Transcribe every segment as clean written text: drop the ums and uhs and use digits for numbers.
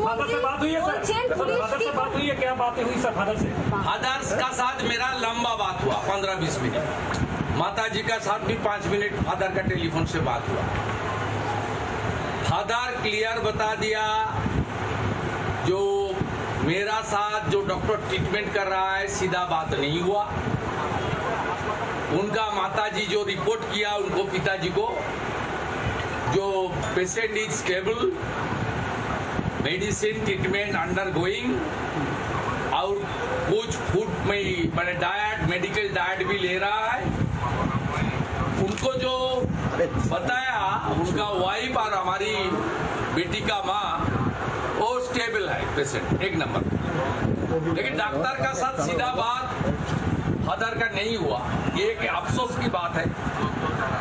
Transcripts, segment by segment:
मुख्यमंत्री बात हुई है, क्या बातें हुई सर फादर से? फादर का साथ मेरा लंबा बात हुआ 15-20 मिनट। माता जी का साथ भी 5 मिनट फादर का टेलीफोन से बात हुआ। फादर क्लियर बता दिया, जो मेरा साथ जो डॉक्टर ट्रीटमेंट कर रहा है सीधा बात नहीं हुआ। उनका माताजी जो रिपोर्ट किया उनको पिताजी को, जो patient is stable, medicine treatment under going, और कुछ फूड में मैंने डाइट मेडिकल डाइट भी ले रहा है। उनको जो बताया उनका वाइफ और हमारी बेटी का माँ वो स्टेबल है, पेशेंट एक नंबर। लेकिन डॉक्टर का साथ सीधा बात फादर का नहीं हुआ, ये एक अफसोस की बात है।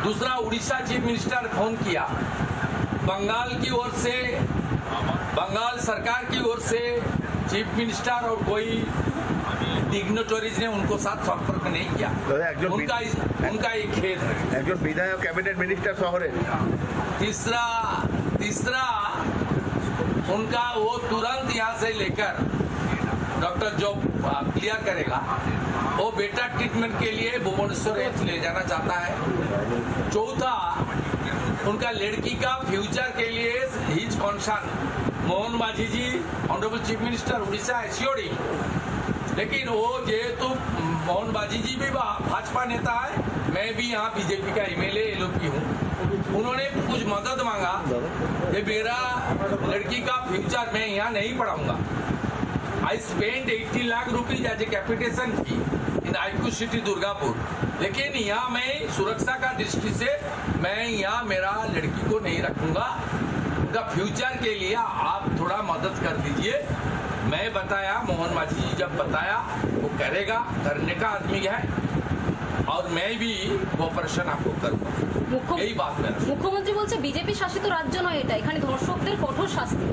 दूसरा, उड़ीसा चीफ मिनिस्टर ने फोन किया, बंगाल की ओर से, बंगाल सरकार की ओर से चीफ मिनिस्टर और कोई डिग्नेटरीज ने उनको साथ संपर्क नहीं किया। उनका एक खेद है। विधायक कैबिनेट मिनिस्टर शहरे। तीसरा उनका वो तुरंत यहाँ से लेकर डॉक्टर जो क्लियर करेगा वो बेटा ट्रीटमेंट के लिए भुवनेश्वर एम्स ले जाना चाहता है। चौथा, उनका लड़की का फ्यूचर के लिए his concern Mohan Majhi ji honourable chief minister Orissa SOD, लेकिन वो जेहेतु मोहन माझी जी भी भाजपा नेता है, मैं भी यहाँ बीजेपी का एमएलए एलओपी हूँ, उन्होंने कुछ मदद मांगा कि मेरा लड़की का फ्यूचर मैं यहाँ नहीं पढ़ाऊंगा। I spent 80 lakh rupees as a capitation fee in IQ city Durgapur, लेकिन यहाँ मैं सुरक्षा का दृष्टि से मैं यहाँ मेरा लड़की को नहीं रखूंगा। उनका फ्यूचर के लिए आप थोड़ा मदद कर दीजिए। मैं बताया, मोहन माझी जी जब बताया वो करेगा, करने का आदमी है, और मैं भी कोऑपरेशन आपको करूंगा। यही बात है। मुख्यमंत्री বলছে বিজেপি শাসিত রাজ্য নয় এটা, এখানে ধর্ষকদের কঠোর শাস্তি,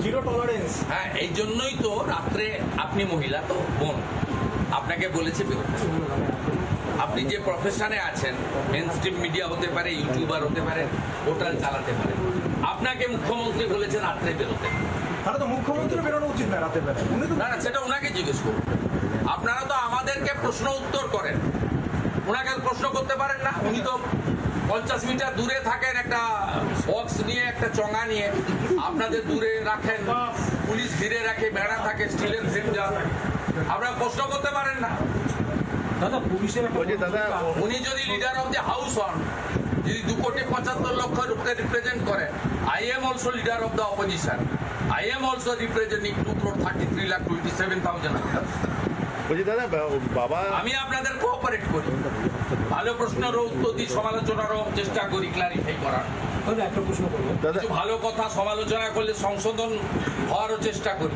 জিরো টলারেন্স। হ্যাঁ, এই জন্যই তো রাত্রে আপনি মহিলা তো বোন, আপনাকে বলেছে বেরোতে। আপনি যে প্রফেশনে আছেন, মেইনস্ট্রিম মিডিয়া হতে পারে, ইউটিউবার হতে পারে, পোর্টাল চালাতে পারে, আপনাকে মুখ্যমন্ত্রী বলেছে রাত্রে বেরোতে। তাহলে তো মুখ্যমন্ত্রী বেরোনো উচিত না রাতে বেলা। না না, সেটা ওনাকে জিজ্ঞেস করুন। আপনারা তো আমাদেরকে প্রশ্ন উত্তর করেন, ওনাকে প্রশ্ন করতে পারেন না। উনি তো 50 মিটার দূরে থাকেন, একটা বক্স নিয়ে, একটা চঙা নিয়ে আপনাদের দূরে রাখেন, পুলিশ ঘিরে রাখে, বেড়া থাকে, স্টিলের ফ্রেম যা, আপনারা প্রশ্ন করতে পারেন না। দাদা পুলিশের দাদা, উনি যদি লিডার অফ দি হাউস হন, যদি 2,75,00,000 রুপে রিপ্রেজেন্ট করেন, I am also leader of the opposition, I am also representing 2,33,27,000। বলছি দাদা, বাবা আমি আপনাদের কোঅপারেট করি, ভালো প্রশ্নেরও উত্তর দিই, সমালোচনারও চেষ্টা করি ক্লারিফাই করার। একটা প্রশ্ন করবো, কিছু ভালো কথা সমালোচনা করলে সংশোধন হওয়ারও চেষ্টা করি।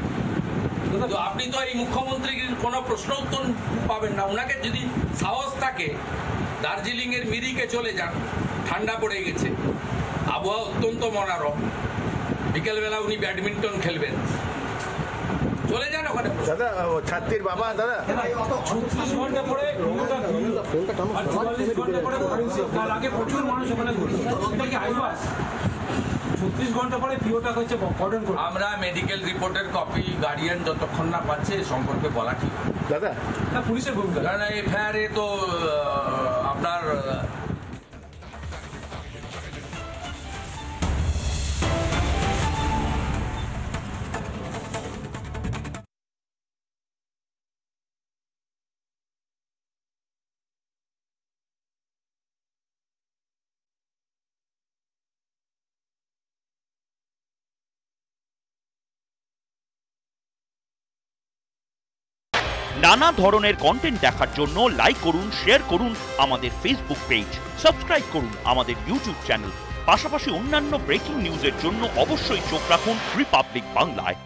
কিন্তু আপনি তো এই মুখ্যমন্ত্রীর কোনো প্রশ্ন উত্তর পাবেন না। ওনাকে যদি সাহস থাকে, দার্জিলিং এর মিরিকে চলে যান, ঠান্ডা পড়ে গেছে, আবহাওয়া অত্যন্ত মনোরম, বিকেলবেলা উনি ব্যাডমিন্টন খেলবেন, চলে যান ওখানে। দাদা, ছাত্রীর বাবা দাদা 36 ঘন্টা পরে 44 ঘন্টা পরে তার আগে প্রচুর মানুষ ওখানে ঘুরছে, এটা কি হাইওয়াস? 36 ঘন্টা পরে পিওটা হচ্ছে কর্ডন করে। আমরা মেডিকেল রিপোর্টের কপি গার্ডিয়ান যতক্ষণ না পাচ্ছে এ সম্পর্কে বলা ঠিক দাদা। না, পুলিশের ভূমিকা, কারণ এফআইআরে তো আপনার নানা ধরনের কন্টেন্ট দেখার জন্য লাইক করুন, শেয়ার করুন আমাদের ফেসবুক পেজ, সাবস্ক্রাইব করুন আমাদের ইউটিউব চ্যানেল। পাশাপাশি অন্যান্য ব্রেকিং নিউজের জন্য অবশ্যই চোখ রাখুন রিপাবলিক বাংলায়।